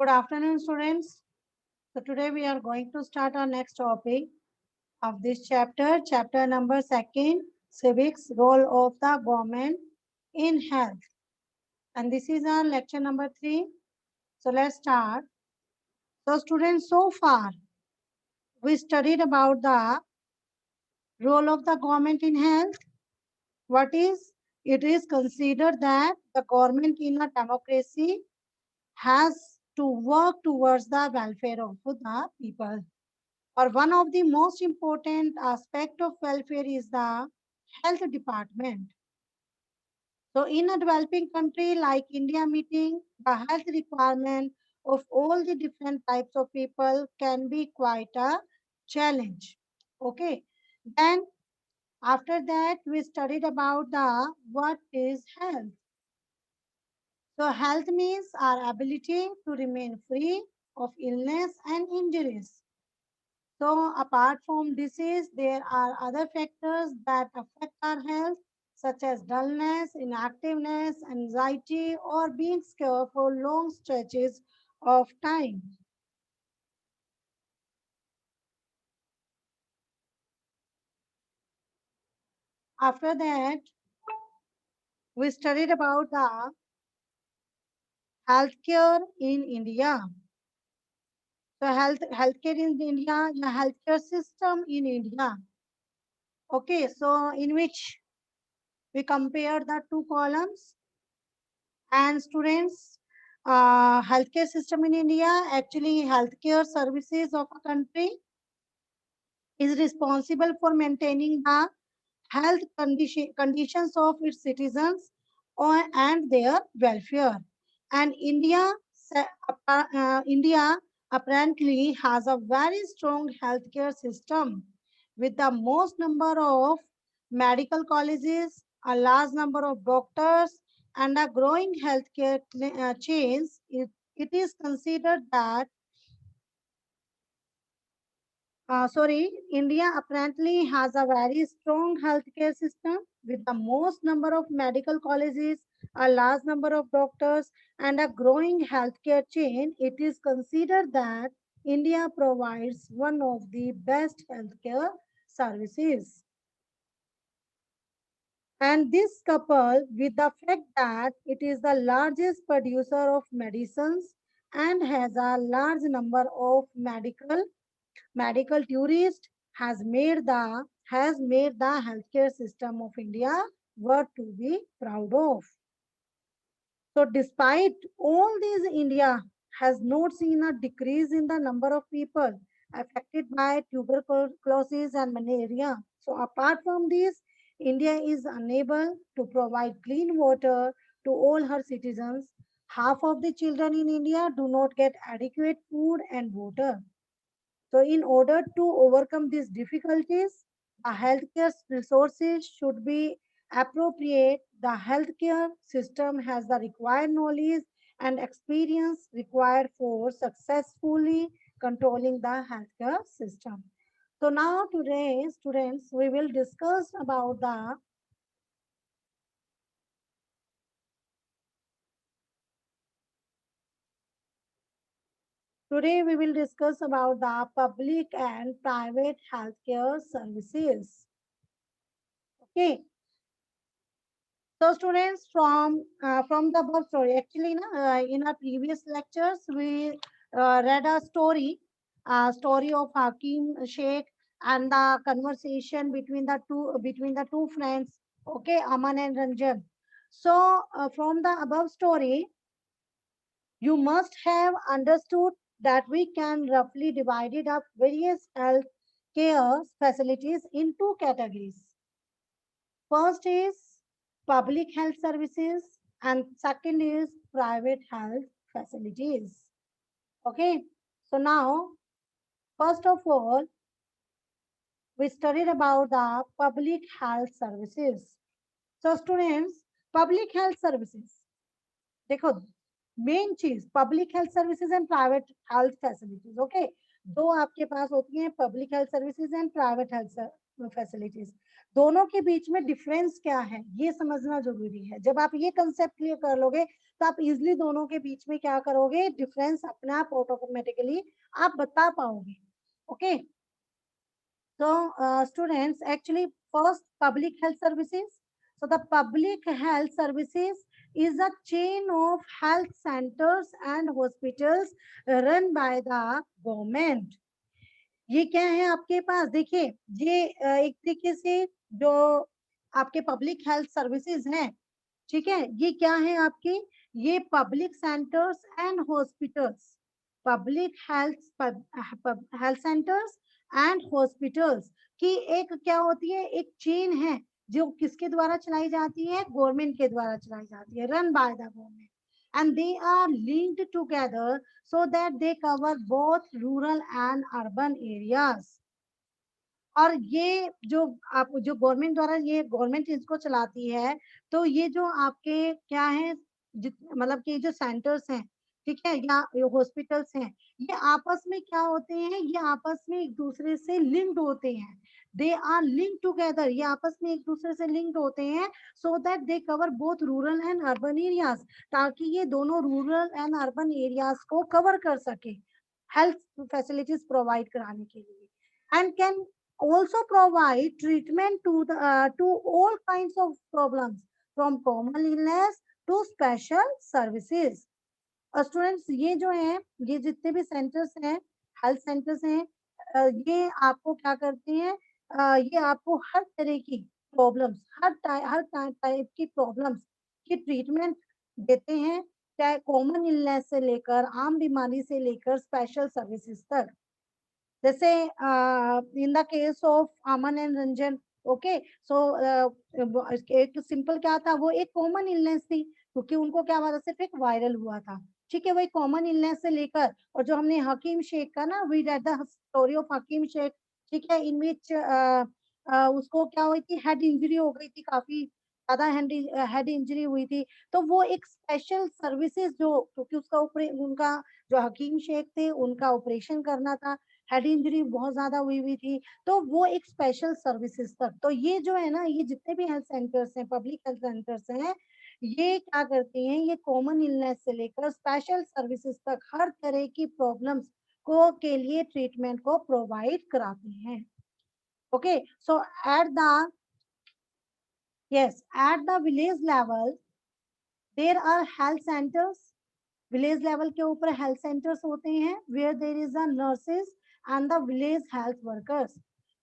Good afternoon, students. So today we are going to start our next topic of this chapter number second, civics, role of the government in health. And this is our lecture number 3. So let's start. So students, so far we studied about the role of the government in health. What is? It is considered that the government in a democracy has to work towards the welfare of the people. Or one of the most important aspect of welfare is the health department. So in a developing country like India, meeting the health requirement of all the different types of people can be quite a challenge. Okay. Then after that, we studied about the what is health. So health means our ability to remain free of illness and injuries. So apart from disease, there are other factors that affect our health, such as dullness, inactiveness, anxiety, or being scared for long stretches of time. After that, we studied about the healthcare in India. So healthcare in India, the healthcare system in India. Okay, so in which we compare the two columns. And students, healthcare system in India, actually healthcare services of a country is responsible for maintaining the conditions of its citizens and their welfare. And India apparently has a very strong healthcare system with the most number of medical colleges, a large number of doctors, and a growing healthcare chains. It is considered that India apparently has a very strong healthcare system with the most number of medical colleges, a large number of doctors, and a growing healthcare chain. It is considered that India provides one of the best healthcare services. And this coupled with the fact that it is the largest producer of medicines and has a large number of medical tourist has made the healthcare system of India worth to be proud of. So despite all these, India has not seen a decrease in the number of people affected by tuberculosis and malaria. So apart from this, India is unable to provide clean water to all her citizens. Half of the children in India do not get adequate food and water. So, in order to overcome these difficulties, the healthcare resources should be appropriate. The healthcare system has the required knowledge and experience required for successfully controlling the healthcare system. So now today, students, we will discuss about the today we will discuss about the public and private healthcare services. Okay. So students, from the above story, actually, in our previous lectures, we read a story of Hakim Sheikh and the conversation between the two friends, okay, Aman and Ranjan. So from the above story, you must have understood that we can roughly divide it up various health care facilities in two categories. First is public health services and second is private health facilities. Okay, so now, first of all, we studied about the public health services. So students, public health services, देखो main चीज public health services and private health facilities. Okay, दो आपके पास होती हैं, public health services and private health facilities, दोनों के बीच में difference क्या है ये समझना जरूरी है। जब आप ये कंसेप्ट क्लियर कर लोगे तो आप इजिली दोनों के बीच में क्या करोगे, डिफरेंस अपने आप ऑटोमेटिकली आप बता पाओगे। Okay, so students, actually first public health services. So the public health services is a chain of health centers and hospitals run by the government. ये क्या है आपके पास, देखिए ये एक तरीके से जो आपके पब्लिक हेल्थ सर्विसेज हैं, ठीक है, ये क्या है आपके, ये public centres and hospitals, public health centres and hospitals की एक क्या होती है, एक चेन है जो किसके द्वारा चलाई जाती है, गवर्नमेंट के द्वारा चलाई जाती है, run by the government, and they are linked together so that they cover both rural and urban areas. और ये जो आप जो गवर्नमेंट द्वारा ये गवर्नमेंट इसको चलाती है, तो ये जो आपके क्या है, मतलब कि जो सेंटर्स हैं, ठीक है, या हॉस्पिटल्स हैं, ये आपस में क्या होते हैं, ये आपस में एक दूसरे से लिंक्ड होते हैं, दे आर लिंक टुगेदर, ये आपस में एक दूसरे से लिंक्ड होते हैं, so that they cover both rural and urban areas, ताकि ये दोनों रूरल एंड अर्बन एरियाज को कवर कर सके हेल्थ फैसिलिटीज प्रोवाइड कराने के लिए, and can also provide treatment to all kinds of problems from common illness to special services. Students ये जो है, ये जितने भी सेंटर्स हैं, हेल्थ सेंटर्स हैं, ये आपको क्या करते हैं, ये आपको हर तरह की प्रॉब्लम्स, हर टाइप की प्रॉब्लम्स की ट्रीटमेंट देते हैं, चाहे कॉमन इलनेस से लेकर आम बीमारी से लेकर स्पेशल सर्विसेज तक। जैसे in the case of Aman and Ranjan, okay, so एक सिंपल क्या था, वो एक कॉमन इलनेस थी, क्योंकि उनको क्या हुआ था, सिर्फ एक वायरल हुआ था, ठीक है, वही कॉमन इलनेस से लेकर, और जो हमने हकीम शेख का ना, we read the story of Hakim Sheikh, ठीक है, इन विच उसको क्या हुई थी, हेड इंजरी हो गई थी, काफी ज्यादा हेड इंजरी हुई थी, तो वो एक स्पेशल सर्विसेज जो, क्योंकि उसका उनका जो हकीम शेख थे उनका ऑपरेशन करना था, हेड इंजरी बहुत ज्यादा हुई थी, तो वो एक स्पेशल सर्विसेज तक, तो ये जो है ना, ये जितने भी हेल्थ सेंटर्स हैं, पब्लिक हेल्थ सेंटर्स हैं, ये क्या करते हैं, ये कॉमन इलनेस से लेकर स्पेशल सर्विसेज तक हर तरह की प्रॉब्लम्स को के लिए ट्रीटमेंट को प्रोवाइड कराते हैं। Okay, so at the at the village level there are health centres, village level के ऊपर हेल्थ सेंटर्स होते हैं, where there is a nurses and the village health workers.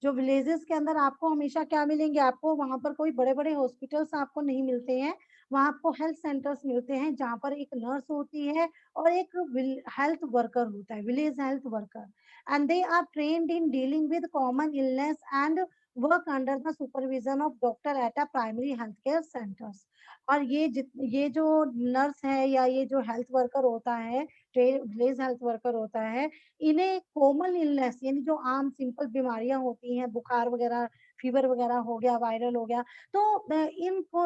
जो विलेजेस के अंदर आपको हमेशा क्या मिलेंगे, आपको वहां पर कोई बड़े बड़े हॉस्पिटल्स आपको नहीं मिलते हैं, वहां आपको हेल्थ सेंटर्स मिलते हैं, जहां पर एक नर्स होती है और एक हेल्थ वर्कर होता है, village health worker, and they are trained in dealing with common illness and work under the supervision of doctor at a primary health care centres. और ये जो नर्स है या ये जो हेल्थ वर्कर होता है, विलेज हेल्थ वर्कर होता है, इन्हें कॉमन इलनेस यानी जो आम सिंपल बीमारियां होती हैं, बुखार वगैरह, फीवर वगैरह हो गया, वायरल हो गया, तो इनको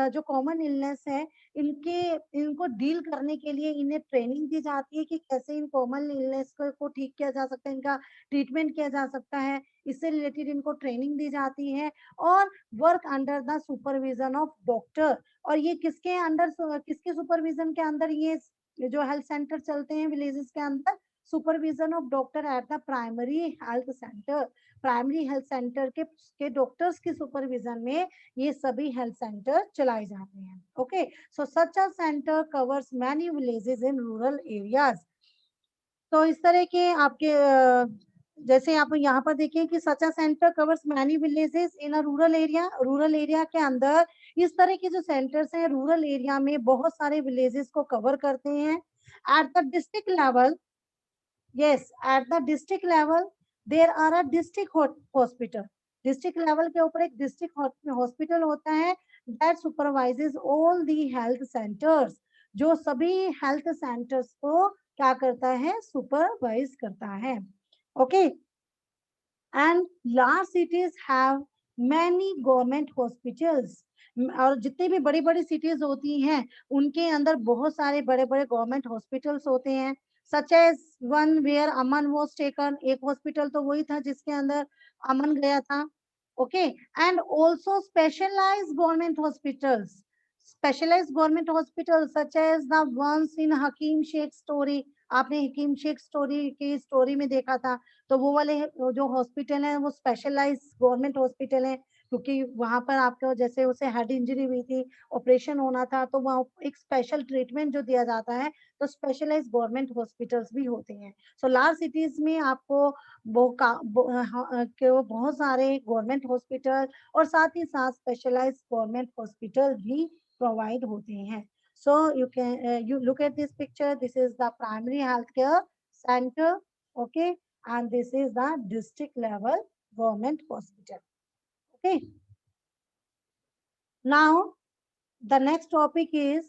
जो कॉमन इलनेस है, इनको डील करने के लिए इन्हें ट्रेनिंग दी जाती है कि कैसे इन कॉमन इलनेस को ठीक किया जा सकता है, इनका ट्रीटमेंट किया जा सकता है, इससे रिलेटेड इनको ट्रेनिंग दी जाती है, और work under the supervision of doctor. और ये किसके अंडर, किसके सुपरविजन के अंदर ये जो हेल्थ सेंटर चलते हैं विलेजेस के अंदर, supervision of doctor at the primary health centre, primary health centre के डॉक्टर्स की सुपरविजन में ये सभी हेल्थ सेंटर चलाए जाते हैं। Okay, so such a centre covers many villages in rural areas. तो इस तरह के आपके जैसे आप यहाँ पर देखिए कि सचा centre covers many villages in a rural area के अंदर इस तरह के जो सेंटर्स हैं रूरल एरिया में बहुत सारे विलेजेस को कवर करते हैं। At the district level, yes, at the district level there are a district hospital, district level के ऊपर एक डिस्ट्रिक्ट हॉस्पिटल होता है that supervises all the health centres, जो सभी हेल्थ सेंटर्स को क्या करता है, सुपरवाइज करता है। Okay, and large cities have many government hospitals, और जितनी भी बड़ी बड़ी सिटीज होती हैं उनके अंदर बहुत सारे बड़े बड़े गवर्नमेंट हॉस्पिटल्स होते हैं। Such as one where Aman was taken, एक हॉस्पिटल तो वही था जिसके अंदर अमन गया था. Okay, and also specialised government hospitals, specialised government hospital such as the ones in Hakim Sheikh story. आपने हकीम शेख स्टोरी की स्टोरी में देखा था, तो वो वाले जो हॉस्पिटल है वो स्पेशलाइज्ड गवर्नमेंट हॉस्पिटल है, क्योंकि वहां पर आपको जैसे उसे हेड इंजरी हुई थी, ऑपरेशन होना था, तो वहाँ एक स्पेशल ट्रीटमेंट जो दिया जाता है, तो स्पेशलाइज्ड गवर्नमेंट हॉस्पिटल्स भी होते हैं. सो लार्ज सिटीज में आपको वो बहुत सारे गवर्नमेंट हॉस्पिटल और साथ ही साथ स्पेशलाइज्ड गवर्नमेंट हॉस्पिटल भी प्रोवाइड होते हैं. So you look at this picture. This is the primary healthcare center, okay, and this is the district level government hospital. Okay. Now the next topic is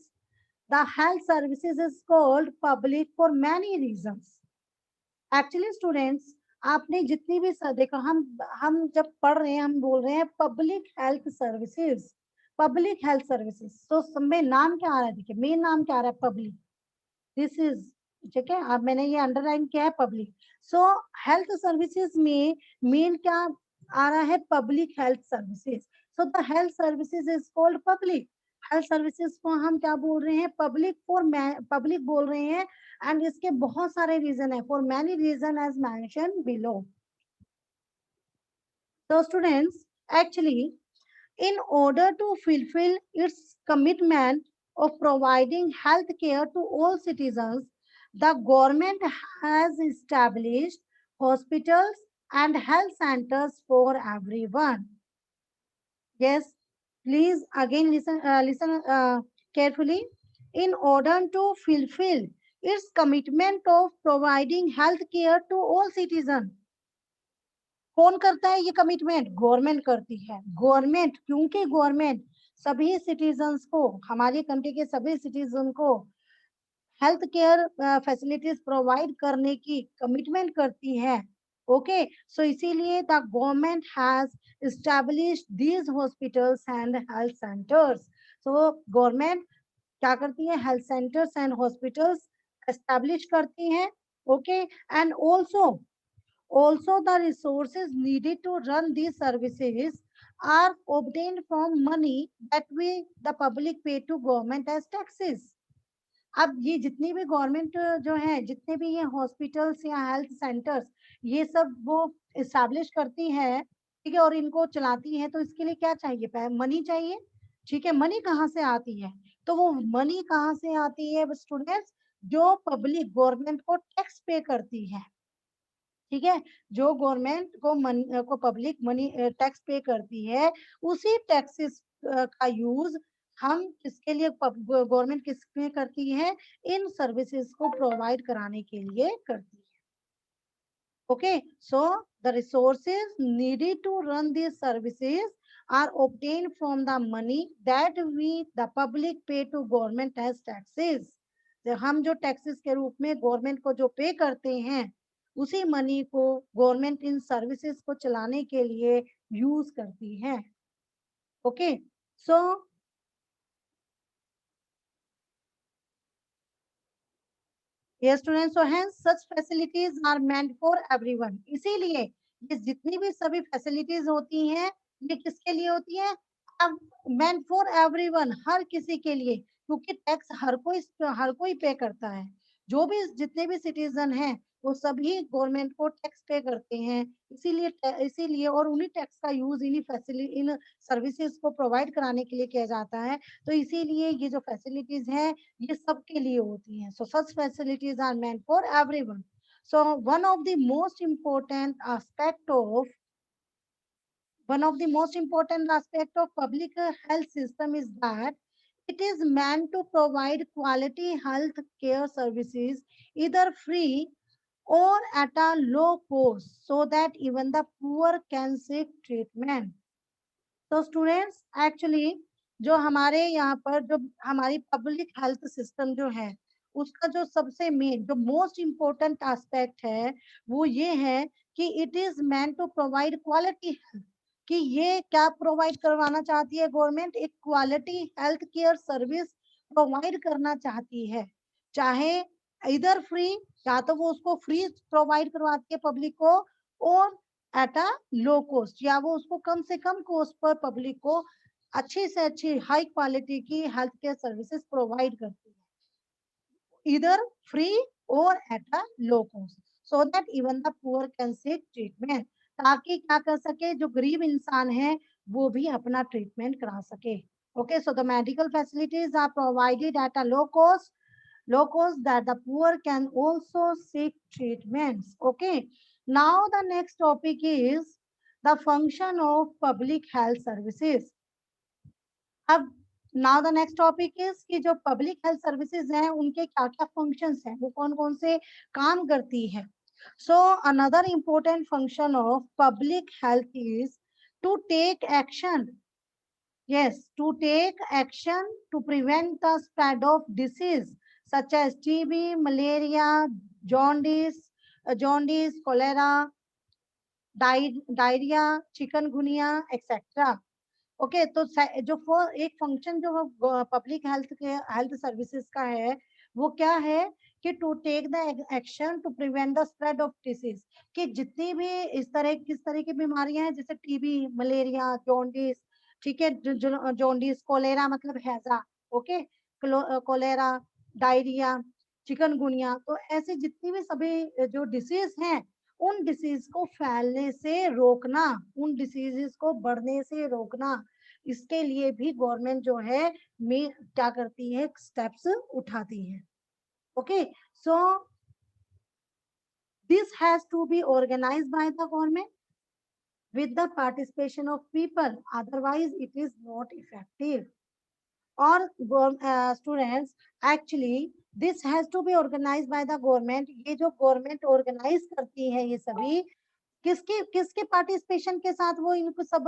the health services is called public for many reasons. Actually, students, आपने जितनी भी देखो, हम जब पढ़ रहे हैं हम बोल रहे हैं public health services, public health services. तो में नाम क्या आ रहा है, देखिए मेन नाम क्या आ रहा है, पब्लिक. दिस इज, ठीक है, अब मैंने ये अंडरलाइन किया है पब्लिक. सो हेल्थ सर्विसेज में मेन क्या आ रहा है, public health services. So the health services is called public. Health services को हम क्या बोल रहे हैं, पब्लिक फॉर, पब्लिक बोल रहे हैं. एंड इसके बहुत सारे रीजन है, for many reason as mention below. तो students, actually in order to fulfill its commitment of providing health care to all citizens, the government has established hospitals and health centers for everyone. Yes, please again listen carefully. In order to fulfill its commitment of providing health care to all citizens, कौन करता है ये commitment, government करती है. Government, क्योंकि government सभी citizens को, हमारी कंट्री के सभी सिटीजन को हेल्थ केयर फैसिलिटीज प्रोवाइड करने की कमिटमेंट करती है. ओके, सो इसीलिए the government has established these hospitals and health centres. So government क्या करती है, health centres and hospitals establish करती हैं. Okay, and also, the resources needed to run these services are obtained from money that the public pay to government as taxes. अब ये जितनी भी government जो है, जितने भी ये हॉस्पिटल्स या हेल्थ सेंटर्स, ये सब वो इस्टेब्लिश करती है, ठीक है, और इनको चलाती है. तो इसके लिए क्या चाहिए, मनी चाहिए. ठीक है, मनी कहाँ से आती है, तो वो मनी कहाँ से आती है स्टूडेंट्स, जो पब्लिक गवर्नमेंट को टैक्स पे करती है. ठीक है, जो गवर्नमेंट को पब्लिक मनी टैक्स पे करती है, उसी टैक्सेस का यूज हम किसके लिए, गवर्नमेंट किसमें करती है, इन सर्विसेज को प्रोवाइड कराने के लिए करती है. Okay, so the resources needed to run this services are obtained from the money that we the public pay to government as taxes. हम जो टैक्सेस के रूप में गवर्नमेंट को जो पे करते हैं, उसी मनी को गवर्नमेंट इन सर्विसेज को चलाने के लिए यूज करती है. Okay, so yes students, so hence such facilities are meant for everyone. इसीलिए ये जितनी भी सभी फैसिलिटीज होती हैं, ये किसके लिए होती है, meant for everyone, हर किसी के लिए, क्योंकि टैक्स हर कोई पे करता है. जो भी जितने भी सिटीजन हैं, वो सभी गवर्नमेंट को टैक्स पे करते हैं. इसीलिए और उन्हीं टैक्स का यूज इन सर्विसेज को प्रोवाइड कराने के लिए किया जाता है. तो इसीलिए ये जो फैसिलिटीज हैं, ये सबके लिए होती हैं. So such facilities are meant for everyone. So one of the most important aspect of public health system is that it is meant to provide quality health care services either free or at a low cost so that even the poor can seek treatment. तो students, actually जो हमारे यहाँ पर जो हमारी public health system जो है, उसका जो सबसे मेन जो मोस्ट इम्पोर्टेंट एस्पेक्ट है, वो ये है कि it is meant to provide quality health. कि ये क्या प्रोवाइड करवाना चाहती है गवर्नमेंट, एक quality health care service provide करना चाहती है. चाहे इधर फ्री, या तो वो उसको फ्री प्रोवाइड करवाती है पब्लिक को, और एट अ लो कॉस्ट, या वो उसको कम से कम कॉस्ट पर पब्लिक को अच्छी से अच्छी हाई क्वालिटी की हेल्थ केयर सर्विसेज प्रोवाइड करती है, either free or at a low cost, so that even the poor can seek treatment, ताकि क्या कर सके, जो गरीब इंसान है वो भी अपना ट्रीटमेंट करा सके. Okay, so the medical facilities are provided at a low cost that the poor can also seek treatments. Okay, now the next topic is the function of public health services. अब now the next topic is कि जो public health services हैं उनके क्या क्या functions हैं, वो कौन कौन से काम करती है. So another important function of public health is to take action, yes, to take action to prevent the spread of disease such as TB, malaria, jaundice, cholera, diarrhea, chikungunya, etc. Okay, तो जो एक function जो public health के health services का है वो क्या है कि to take the action to prevent the spread of disease, कि जितनी भी किस तरह की बीमारियां हैं, जैसे टीबी, मलेरिया, जॉन्डिस, ठीक है, जॉन्डिस, कोलेरा मतलब हैजा, ओके, कोलेरा, डायरिया, चिकनगुनिया, तो ऐसे जितनी भी सभी जो डिसीज हैं उन डिसीज को फैलने से रोकना, उन डिसीजेस को बढ़ने से रोकना, इसके लिए भी गवर्नमेंट जो है में क्या करती है, स्टेप्स उठाती है. Okay, so this has to be organised by the government with the participation of people, otherwise it is not effective. Or students, actually this has to be organized by the government. ये जो government organise करती है ये सभी किसके किसके participation के साथ वो इनको सब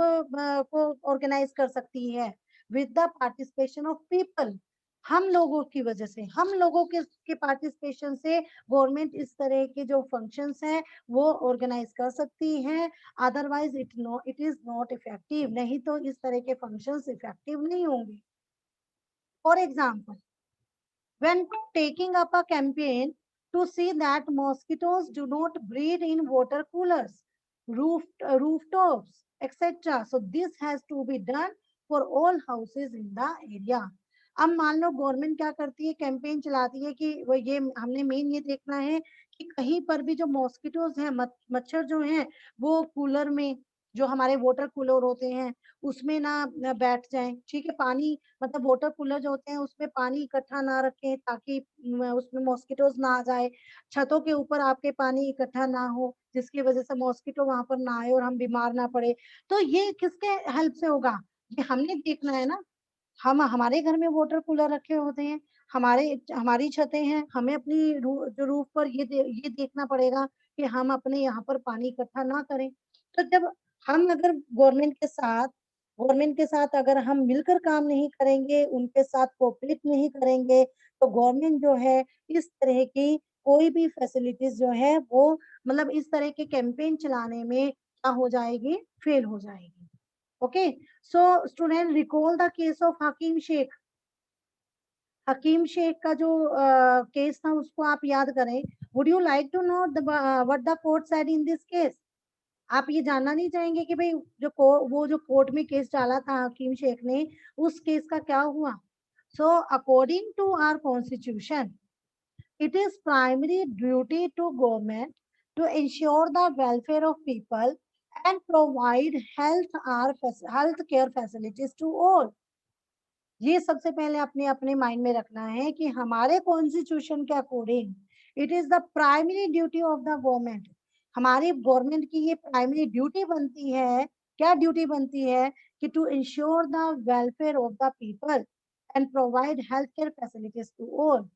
को ऑर्गेनाइज कर सकती है, with the participation of people, हम लोगों की वजह से, हम लोगों के पार्टिसिपेशन से गवर्नमेंट इस तरह के जो फंक्शंस हैं वो ऑर्गेनाइज कर सकती है. Otherwise it is not effective, नहीं तो इस तरह के फंक्शंस इफेक्टिव नहीं होंगे. For example, when taking up a campaign to see that mosquitoes do not breed in water coolers, rooftops, etc. So this has to be done for all houses in the area. अब मान लो government क्या करती है, campaign चलाती है कि वो ये हमने मेन ये देखना है कि कहीं पर भी जो मॉस्किटोज हैं, मच्छर जो हैं, वो कूलर में, जो हमारे वाटर कूलर होते हैं उसमें ना बैठ जाएं, ठीक है, पानी मतलब वाटर कूलर जो होते हैं उसमें पानी इकट्ठा ना रखें ताकि उसमें मॉस्किटोज ना आ जाए, छतों के ऊपर आपके पानी इकट्ठा ना हो जिसकी वजह से मॉस्किटो वहां पर ना आए और हम बीमार ना पड़े. तो ये किसके हेल्प से होगा, ये हमने देखना है ना. हम हमारे घर में वाटर कूलर रखे होते हैं, हमारी छतें हैं, हमें अपनी जो रूफ पर ये देखना पड़ेगा कि हम अपने यहाँ पर पानी इकट्ठा ना करें. तो जब हम अगर गवर्नमेंट के साथ अगर हम मिलकर काम नहीं करेंगे, उनके साथ कोऑपरेट नहीं करेंगे, तो गवर्नमेंट जो है इस तरह की कोई भी फैसिलिटीज जो है वो मतलब इस तरह के कैंपेन चलाने में क्या हो जाएगी, फेल हो जाएगी. Okay, so student recall the case of Hakim Sheikh. Hakim Sheikh का जो केस था उसको आप याद करें. Would you like to know what the court said in this case. आप ये जानना नहीं चाहेंगे कि भाई वो जो कोर्ट में केस डाला था हकीम शेख ने, उस केस का क्या हुआ. So according to our constitution, it is primary duty to government to ensure the welfare of people and provide health care facilities to all. ये सबसे पहले अपने अपने माइंड में रखना है कि हमारे कॉन्स्टिट्यूशन के according it is the primary duty of the government. हमारी गवर्नमेंट की ये प्राइमरी ड्यूटी बनती है, क्या ड्यूटी बनती है, कि to ensure the welfare of the people and provide health care facilities to all.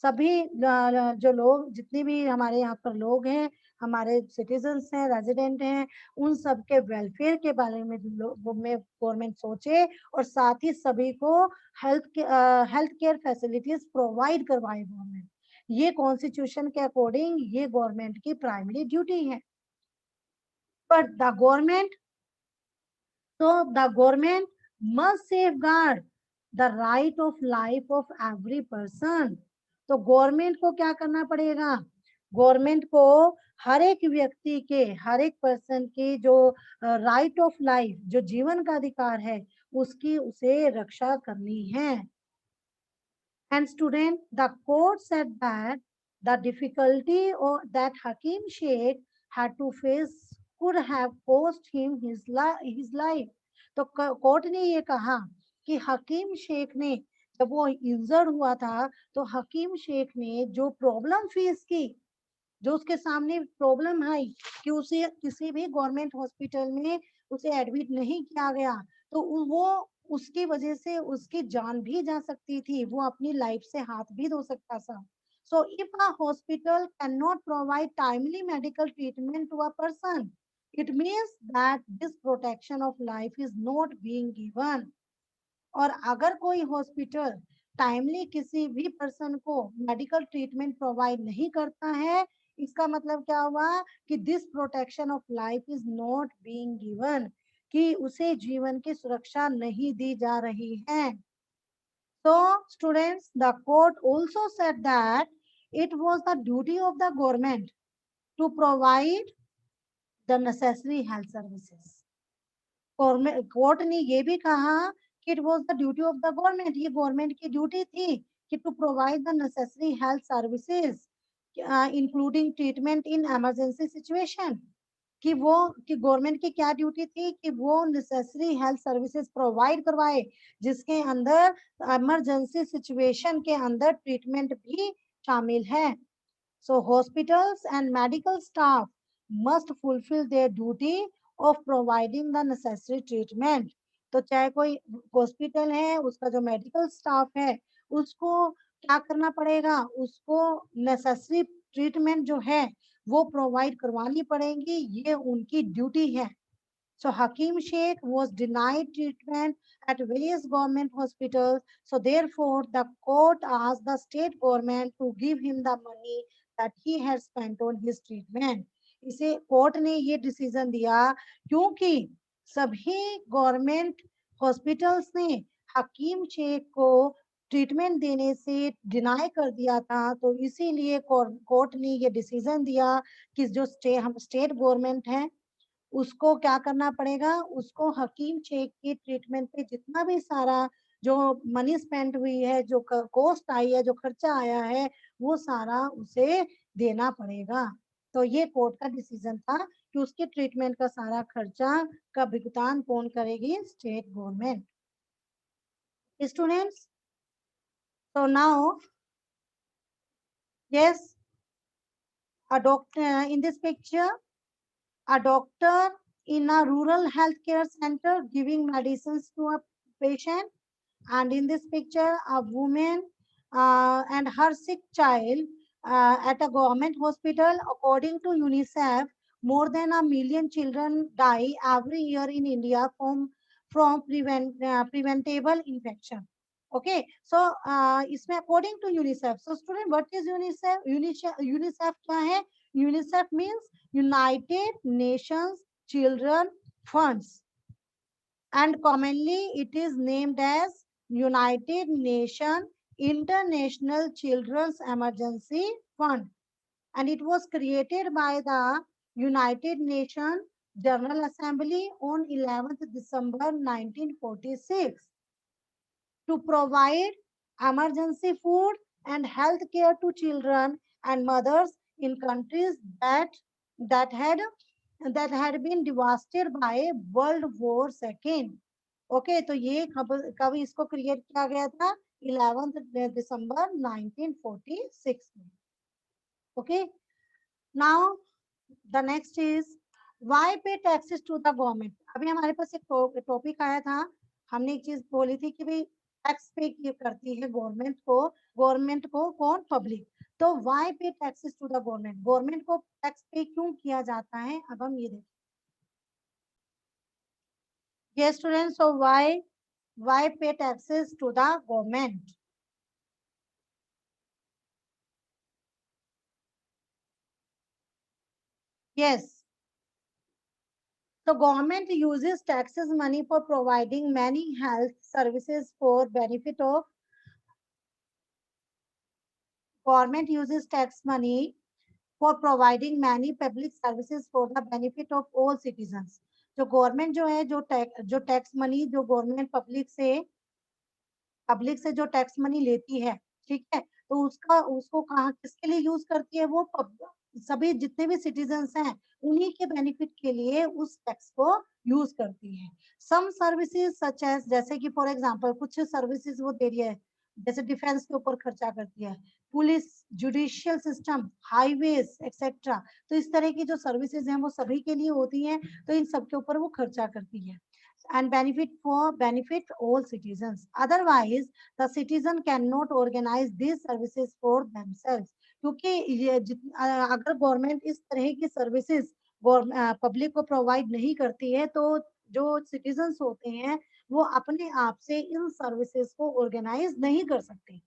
सभी जो लोग, जितने भी हमारे यहाँ पर लोग हैं, हमारे सिटीजन्स हैं, रेजिडेंट हैं, उन सब के वेलफेयर के बारे में गवर्नमेंट सोचे और साथ ही सभी को हेल्थ केयर फैसिलिटीज प्रोवाइड करवाए गवर्नमेंट. ये कॉन्स्टिट्यूशन के अकॉर्डिंग ये गवर्नमेंट की प्राइमरी ड्यूटी है. But the government must safeguard the right of life of every person. तो गवर्नमेंट को क्या करना पड़ेगा, गवर्नमेंट को हर एक व्यक्ति के, हर एक पर्सन की जो राइट ऑफ लाइफ, जो जीवन का अधिकार है, उसकी उसे रक्षा करनी है। And student, the court said that the difficulty or that Hakim Sheikh had to face could have cost him his life. तो कोर्ट ने ये कहा कि हकीम शेख ने जब वो इंजर्ड हुआ था, तो हकीम शेख ने जो प्रॉब्लम फेस की, जो उसके सामने प्रॉब्लम आई कि उसे किसी भी गवर्नमेंट हॉस्पिटल में उसे एडमिट नहीं किया गया, तो वो उसकी वजह से उसकी जान भी जा सकती थी, वो अपनी लाइफ से हाथ भी धो सकता था। So if a hospital can not provide timely medical treatment to a person, it means that this protection of life is not being given. और अगर कोई हॉस्पिटल टाइमली किसी भी पर्सन को मेडिकल ट्रीटमेंट प्रोवाइड नहीं करता है, इसका मतलब क्या हुआ कि this protection of life is not being given, कि उसे जीवन की सुरक्षा नहीं दी जा रही है। So students, the court also said that it was the duty of the government to provide the necessary health services. Court ने ये भी कहा कि it was the duty of the government, ये गवर्नमेंट की ड्यूटी थी कि to provide the necessary health services including treatment in emergency situation, कि गवर्नमेंट की क्या ड्यूटी थी कि वो नेसेसरी हेल्थ सर्विसेज प्रोवाइड करवाए, जिसके अंदर इमरजेंसी सिचुएशन के अंदर ट्रीटमेंट भी शामिल है। So hospitals and medical staff must fulfill their duty of providing the necessary treatment. तो चाहे कोई हॉस्पिटल है, उसका जो मेडिकल स्टाफ है, उसको क्या करना पड़ेगा, उसको नेसेसरी ट्रीटमेंट जो है वो प्रोवाइड करवानी पड़ेगी, ये उनकी ड्यूटी है। So Hakim Sheikh was denied treatment at various government hospitals. So therefore, the court asked the state government to give him the money that he had spent on his treatment. इसे court ने ये decision दिया क्योंकि सभी government hospitals ने हकीम शेख को treatment देने से डिनाई कर दिया था, तो इसीलिए कोर्ट ने ये डिसीजन दिया कि जो स्टेट गवर्नमेंट है उसको क्या करना पड़ेगा, उसको हकीम शेख की ट्रीटमेंट पे जितना भी सारा जो मनी स्पेंड हुई है, जो कॉस्ट आई है, जो खर्चा आया है, वो सारा उसे देना पड़ेगा। तो ये कोर्ट का डिसीजन था कि उसके ट्रीटमेंट का सारा खर्चा का भुगतान कौन करेगी, state government. Students, so now, yes, a doctor in this picture, a doctor in a rural healthcare center giving medicines to a patient, and in this picture a woman and her sick child at a government hospital. According to UNICEF, more than 1 million children die every year in India from preventable infection. Okay, so इसमें according to UNICEF. So student, what is UNICEF? UNICEF क्या है? UNICEF means United Nations Children Funds, and commonly it is named as United Nations International Children's Emergency Fund, and it was created by the United Nations General Assembly on 11th December 1946 to provide emergency food and health care to children and mothers in countries that had that had been devastated by World War II. Okay, तो ये कब इसको create किया गया था, 11 दिसंबर 1946 में। Okay, now the next is why pay taxes to the government. अभी हमारे पास एक टॉपिक आया था, हमने एक चीज बोली थी कि भाई टैक्स पे करती है गवर्नमेंट को कौन, पब्लिक। तो why pay taxes to the government, government को टैक्स पे क्यों किया जाता है, अब हम ये देखें। Yes, students, so why pay taxes to the government? Yes. So government uses taxes money for providing many health services for benefit of Government uses tax money for providing many public services for the benefit of all citizens. जो government जो है जो tax money जो government public से जो tax money लेती है, ठीक है, तो उसका उसको कहाँ किसके लिए यूज करती है वो सभी जितने भी सिटीजन्स हैं उन्हीं के बेनिफिट के लिए उस टैक्स को यूज करती है। सम सर्विसेज सच एज, जैसे कि फॉर एग्जांपल कुछ सर्विसेज वो दे रही है, जैसे डिफेंस के ऊपर खर्चा करती है, police, judicial system, highways etcetera. तो इस तरह की जो सर्विसेज हैं वो सभी के लिए होती हैं, तो इन सब के ऊपर वो खर्चा करती है। And benefit all citizens. Otherwise, the citizen cannot organize these services for themselves. क्योंकि अगर गवर्नमेंट इस तरह की सर्विसेज पब्लिक को प्रोवाइड नहीं करती है, तो जो सिटीजन्स होते हैं वो अपने आप से इन सर्विसेज को ऑर्गेनाइज नहीं कर सकते।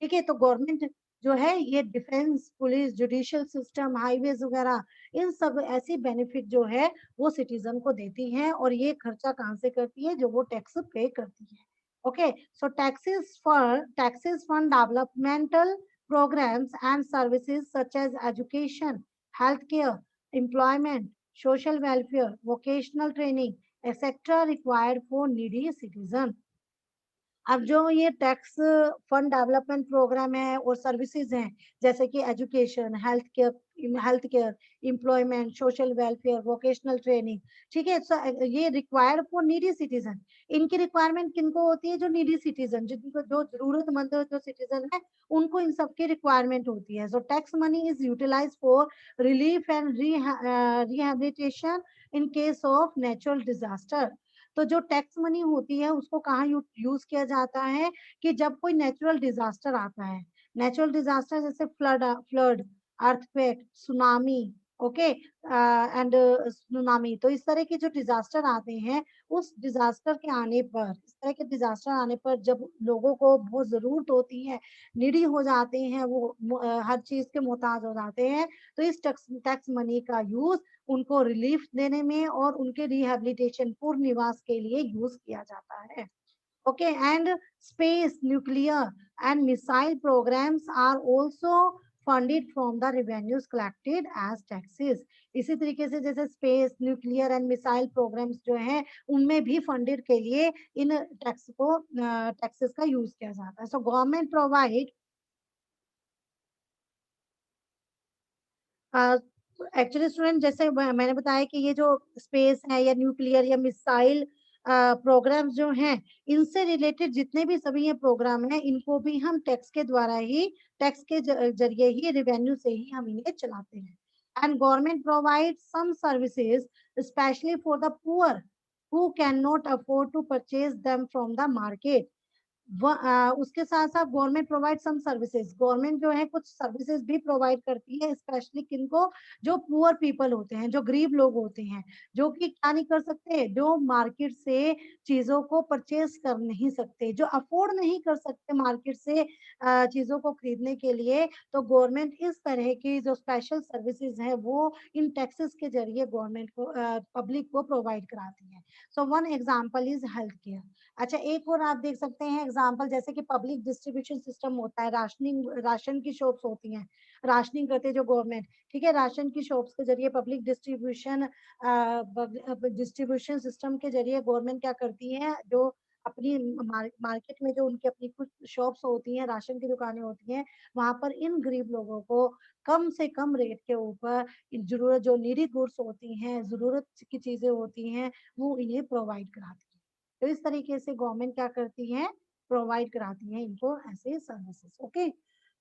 ठीक है, तो गवर्नमेंट जो है ये defence, police, judicial system, highways वगैरह इन सब ऐसी बेनिफिट जो है वो सिटीजन को देती हैं, और ये खर्चा कहाँ से करती है, जो वो टैक्स पे करती है। Okay, so taxes fund developmental programs and services such as education, healthcare, employment, social welfare, vocational training, etc. required for needy citizens. अब जो ये टैक्स फंड डेवलपमेंट प्रोग्राम है और सर्विसेज हैं, जैसे कि education, health care, employment, social welfare, vocational training, ठीक है, ये रिक्वायर्ड फॉर नीडी सिटीजन। इनकी रिक्वायरमेंट किनको होती है, जो नीडी सिटीजन, जिनको जो जरूरतमंद जो सिटीजन है उनको इन सब की रिक्वायरमेंट होती है। So tax money is utilise for relief and rehabilitation in case of natural disaster. तो जो टैक्स मनी होती है उसको कहाँ यूज किया जाता है, कि जब कोई नेचुरल डिजास्टर आता है, नेचुरल डिजास्टर जैसे flood, earthquake, tsunami, okay, and tsunami, तो इस तरह के जो डिजास्टर आते हैं, उस डिजास्टर के आने पर, इस तरह के डिजास्टर आने पर जब लोगों को बहुत जरूरत होती है, निडी हो जाते हैं वो, हर चीज के मोहताज हो जाते हैं, तो इस टैक्स मनी का यूज उनको रिलीफ देने में और उनके रिहेबिलिटेशन, पूर्ण निवास के लिए यूज किया जाता है। Okay, and space, nuclear and missile programmes are also funded from the revenues collected as taxes. इसी तरीके से जैसे space, nuclear and missile programmes जो हैं उनमें भी फंडेड के लिए इन टैक्सेस का यूज किया जाता है। So government provide actually student, जैसे मैंने बताया कि ये जो स्पेस है या न्यूक्लियर या मिसाइल प्रोग्राम्स जो हैं, इनसे रिलेटेड जितने भी सभी ये प्रोग्राम हैं, इनको भी हम टैक्स के जरिए ही, रेवेन्यू से ही हम इन्हें चलाते हैं। And government provide some services specially for the poor who can not afford to purchase them from the market. उसके साथ साथ government provide some services, government जो है कुछ सर्विसेज भी प्रोवाइड करती है, स्पेशली किनको, जो पुअर पीपल होते हैं, जो गरीब लोग होते हैं, जो कि क्या नहीं कर सकते, जो मार्केट से चीजों को परचेज कर नहीं सकते, जो अफोर्ड नहीं कर सकते मार्केट से चीजों को खरीदने के लिए, तो गवर्नमेंट इस तरह की जो स्पेशल सर्विसेज है वो इन टैक्सेस के जरिए गवर्नमेंट को, पब्लिक को प्रोवाइड कराती है। So one example is health care. अच्छा, एक और आप देख सकते हैं एग्जाम्पल, जैसे कि पब्लिक डिस्ट्रीब्यूशन सिस्टम होता है, राशन की शॉप्स होती हैं, राशनिंग करते हैं जो गवर्नमेंट, ठीक है, राशन की शॉप्स के जरिए पब्लिक डिस्ट्रीब्यूशन सिस्टम के जरिए गवर्नमेंट क्या करती है, जो अपनी मार्केट में जो उनकी अपनी कुछ शॉप्स होती हैं, राशन की दुकानें होती हैं, वहां पर इन गरीब लोगों को कम से कम रेट के ऊपर जरूरत, जो नीडी गुड्स होती हैं, जरूरत की चीजें होती हैं, वो इन्हें प्रोवाइड कराती है। तो इस तरीके से गवर्नमेंट क्या करती है, प्रोवाइड कराती है इनको ऐसे services. Okay,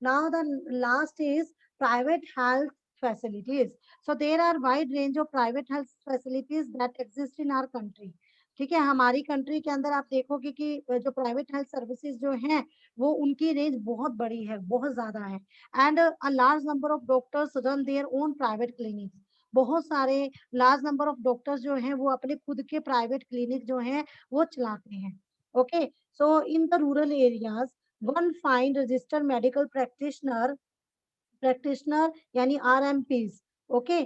now the last is private health facilities. So there are wide range of private health facilities that exist in our country. ठीक है, हमारी कंट्री के अंदर आप देखोगे कि जो प्राइवेट हेल्थ सर्विसेज जो हैं वो उनकी रेंज बहुत बड़ी है, बहुत ज्यादा है। And a large number of doctors run their own private clinics. बहुत सारे लार्ज नंबर ऑफ डॉक्टर्स जो हैं वो अपने खुद के प्राइवेट क्लिनिक जो हैं वो चलाते हैं। Okay, so in the rural areas one find registered medical practitioner यानी आरएमपीज। ओके,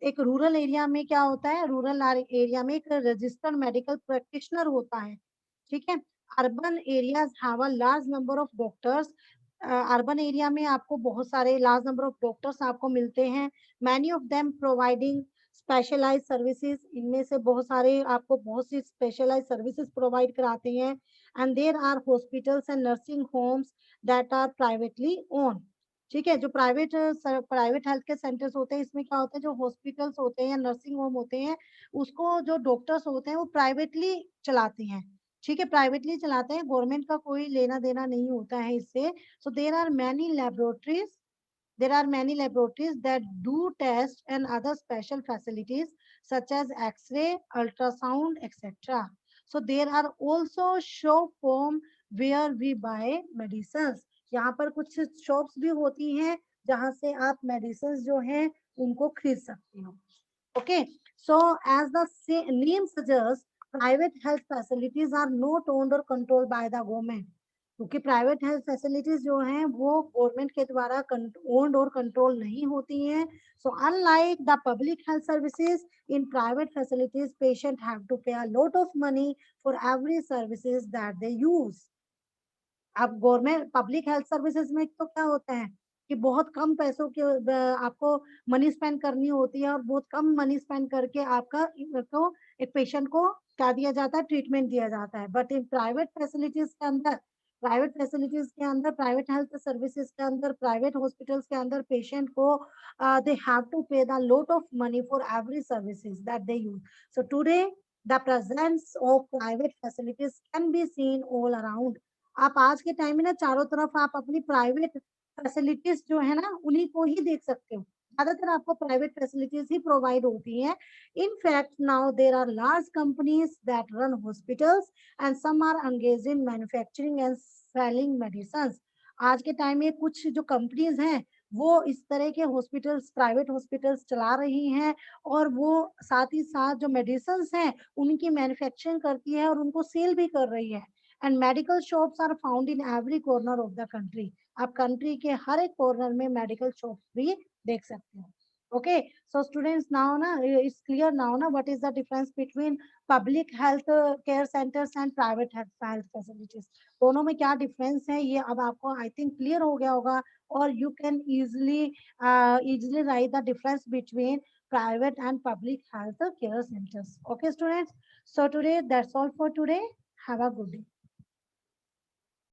एक रूरल एरिया में क्या होता है, रूरल एरिया में एक रजिस्टर्ड मेडिकल प्रैक्टिशनर होता है, ठीक है। Urban areas have a large number of doctors urban area में आपको बहुत सारे लार्ज नंबर ऑफ डॉक्टर्स आपको मिलते हैं, many of them providing specialise services, इनमें से बहुत सारे आपको बहुत सी स्पेशलाइज सर्विसेज प्रोवाइड कराते हैं। And there are hospitals and nursing homes that are privately own. ठीक है, जो प्राइवेट हेल्थ केयर सेंटर्स होते हैं, इसमें क्या होता है, जो हॉस्पिटल्स होते हैं या नर्सिंग होम होते हैं, उसको जो डॉक्टर्स होते हैं वो प्राइवेटली चलाते हैं। ठीक है, प्राइवेटली चलाते हैं, गवर्नमेंट का कोई लेना देना नहीं होता है इससे। So there are many laboratories that do tests and other special facilities such as X-ray, ultrasound, etc. So there are also shop home where we buy medicines. यहाँ पर कुछ शॉप्स भी होती हैं जहाँ से आप मेडिसिन जो हैं उनको खरीद सकते हो। Okay, so as the name suggests, private health facilities are not owned or controlled by the government. क्योंकि प्राइवेट हेल्थ फैसिलिटीज जो हैं वो गवर्नमेंट के द्वारा ओन्ड और कंट्रोल नहीं होती हैं। So unlike the public health services, in private facilities patient have to pay a lot of money for every services that they use. अब गवर्नमेंट पब्लिक हेल्थ सर्विसेज में तो क्या होता है कि बहुत कम पैसों के आपको मनी स्पेंड करनी होती है और बहुत कम मनी स्पेंड करके आपका को एक पेशेंट को क्या दिया जाता है, ट्रीटमेंट दिया जाता है। But in private health services के अंदर, प्राइवेट हॉस्पिटल्स के अंदर पेशेंट को दे हैव टू पे the lot of money for every services that they use. So today the presence of private facilities can be seen all around. आप आज के time में ना चारों तरफ आप अपनी प्राइवेट फैसिलिटीज जो है ना उन्हीं को ही देख सकते हो। ज्यादातर आपको प्राइवेट फैसिलिटीज ही प्रोवाइड होती हैं। In fact, now there are large companies that run hospitals and some are engaged in manufacturing and selling medicines. आज के टाइम में कुछ जो कंपनीज हैं वो इस तरह के हॉस्पिटल्स, प्राइवेट हॉस्पिटल्स चला रही हैं और वो साथ ही साथ जो मेडिसिन हैं उनकी मैन्युफैक्चरिंग करती है और उनको सेल भी कर रही है। And medical shops are found in every corner of the country. आप कंट्री के हर एक कॉर्नर में मेडिकल शॉप्स भी देख सकते हो। Okay, so students, now na it's clear now na what is the difference between public health care centers and private health facilities. दोनों में क्या डिफरेंस है ये अब आपको आई थिंक क्लियर हो गया होगा, और you can easily write the difference between private and public health care centers. Okay students, so today that's all for today. Have a good day.